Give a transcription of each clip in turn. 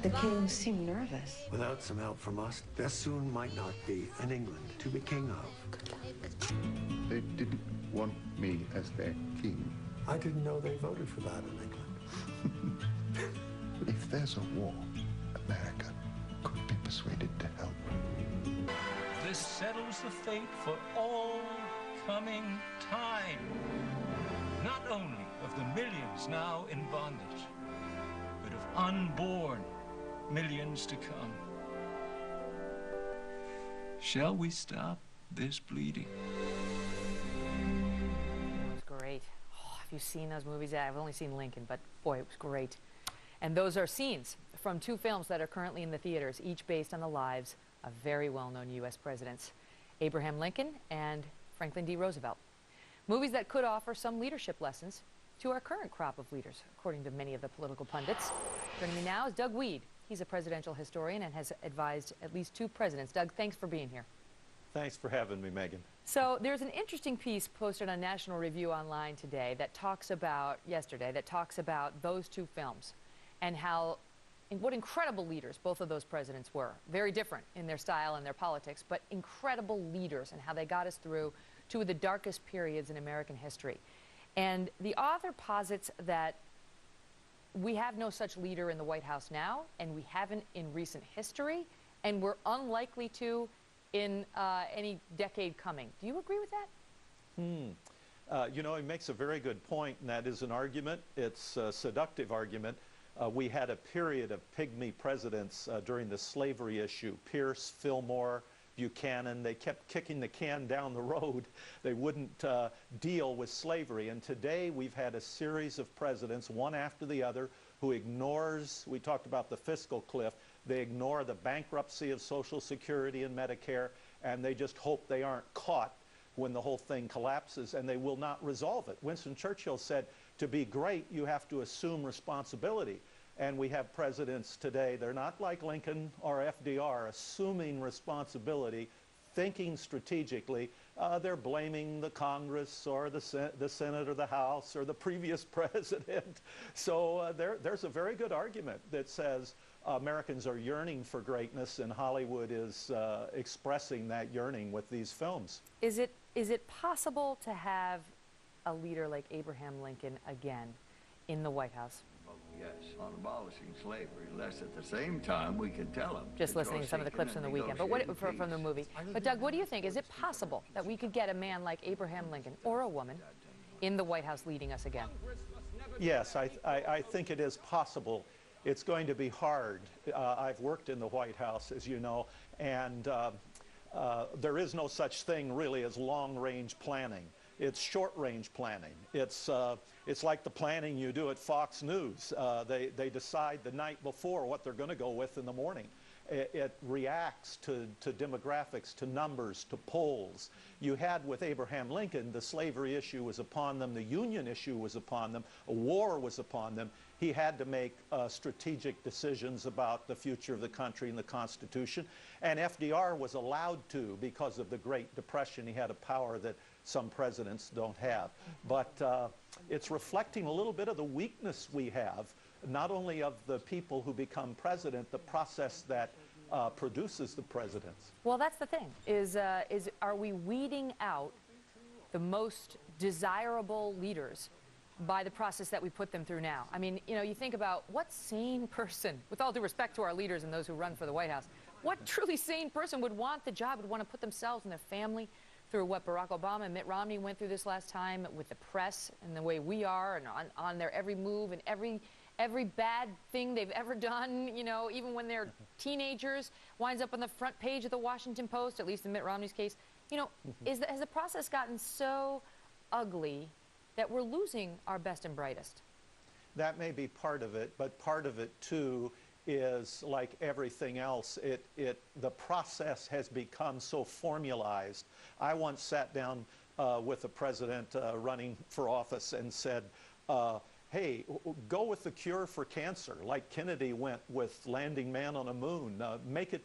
The king seemed nervous. Without some help from us, there soon might not be an England to be king of. Good luck. They didn't want me as their king. I didn't know they voted for that in England. If there's a war, America could be persuaded to help. This settles the fate for all coming time. Not only of the millions now in bondage, but of unborn millions to come. Shall we stop this bleeding? It was great. Oh, have you seen those movies? I've only seen Lincoln, but boy, it was great. And those are scenes from two films that are currently in the theaters, each based on the lives of very well-known U.S. presidents, Abraham Lincoln and Franklin D. Roosevelt. Movies that could offer some leadership lessons to our current crop of leaders, according to many of the political pundits. Joining me now is Doug Wead. He's a presidential historian and has advised at least 2 presidents. Doug, thanks for being here. Thanks for having me, Megan. So there's an interesting piece posted on National Review Online today that talks about, those 2 films and what incredible leaders both of those presidents were. Very different in their style and their politics, but incredible leaders and how they got us through 2 of the darkest periods in American history. And the author posits that we have no such leader in the White House now, and we haven't in recent history, and we're unlikely to in any decade coming. Do you agree with that? You know, he makes a very good point, and that is an argument. It's a seductive argument. We had a period of pygmy presidents during the slavery issue. Pierce, Fillmore, Buchanan, they kept kicking the can down the road. They wouldn't deal with slavery. And today we've had a series of presidents, one after the other, who ignores, we talked about the fiscal cliff, they ignore the bankruptcy of Social Security and Medicare, and they just hope they aren't caught when the whole thing collapses, and they will not resolve it. Winston Churchill said, to be great, you have to assume responsibility. And we have presidents today, they're not like Lincoln or FDR, assuming responsibility, thinking strategically. They're blaming the Congress or the Senate or the House or the previous president. So there's a very good argument that says Americans are yearning for greatness, and Hollywood is expressing that yearning with these films. Is it possible to have a leader like Abraham Lincoln again in the White House? Yes, on abolishing slavery, unless at the same time we can tell them. Just listening to some of the clips from the weekend, but from the movie. But Doug, what do you think? Is it possible that we could get a man like Abraham Lincoln, or a woman, in the White House leading us again? Yes, I think it is possible. It's going to be hard. I've worked in the White House, as you know, and there is no such thing really as long-range planning. It's short-range planning. It's like the planning you do at Fox News. They decide the night before what they're going to go with in the morning. It reacts to demographics, to numbers, to polls. You had with Abraham Lincoln, the slavery issue was upon them, the Union issue was upon them, a war was upon them. He had to make strategic decisions about the future of the country and the Constitution. And FDR was allowed to because of the Great Depression. He had a power that some presidents don't have. But it's reflecting a little bit of the weakness we have, not only of the people who become president, the process that produces the presidents. Well, that's the thing, is are we weeding out the most desirable leaders by the process that we put them through now? I mean, you know, you think about what sane person, with all due respect to our leaders and those who run for the White House, what truly sane person would want the job, would want to put themselves and their family through what Barack Obama and Mitt Romney went through this last time with the press and the way we are, and on their every move and every bad thing they've ever done, you know, even when they're teenagers, winds up on the front page of the Washington Post, at least in Mitt Romney's case. You know, has the process gotten so ugly that we're losing our best and brightest? That may be part of it, but part of it too is like everything else. The process has become so formalized. I once sat down with a president running for office and said, hey, go with the cure for cancer, like Kennedy went with landing man on a moon. Make it,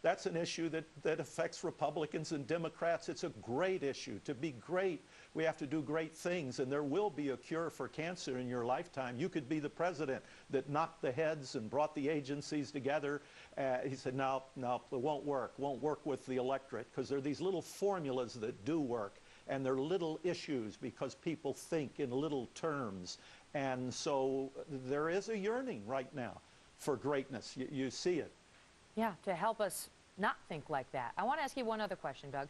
that's an issue that affects Republicans and Democrats. It's a great issue. To be great We have to do great things, and there will be a cure for cancer in your lifetime. You could be the president that knocked the heads and brought the agencies together. He said, no, it won't work. Won't work with the electorate, because there are these little formulas that do work, and they're little issues because people think in little terms. And so there is a yearning right now for greatness. You see it. Yeah, to help us not think like that. I want to ask you one other question, Doug.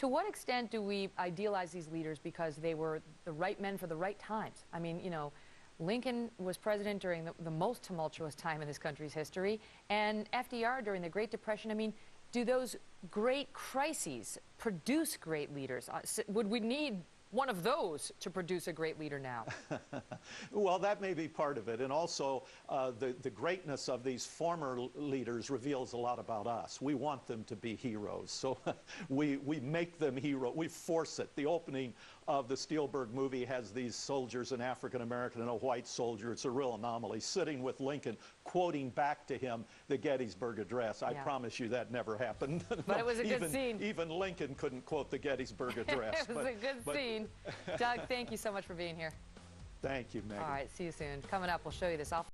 To what extent do we idealize these leaders because they were the right men for the right times? I mean, you know, Lincoln was president during the most tumultuous time in this country's history, and FDR during the Great Depression. I mean, do those great crises produce great leaders? Would we need one of those to produce a great leader now? Well, that may be part of it. And also, the greatness of these former leaders reveals a lot about us. We want them to be heroes. So we make them heroes. We force it. The opening of the Spielberg movie has these soldiers, an African American and a white soldier. It's a real anomaly, sitting with Lincoln, quoting back to him the Gettysburg Address. I promise you that never happened. But it was a good scene. Even Lincoln couldn't quote the Gettysburg Address. It was a good scene. Doug, thank you so much for being here. Thank you, Megan. All right, see you soon. Coming up, we'll show you this.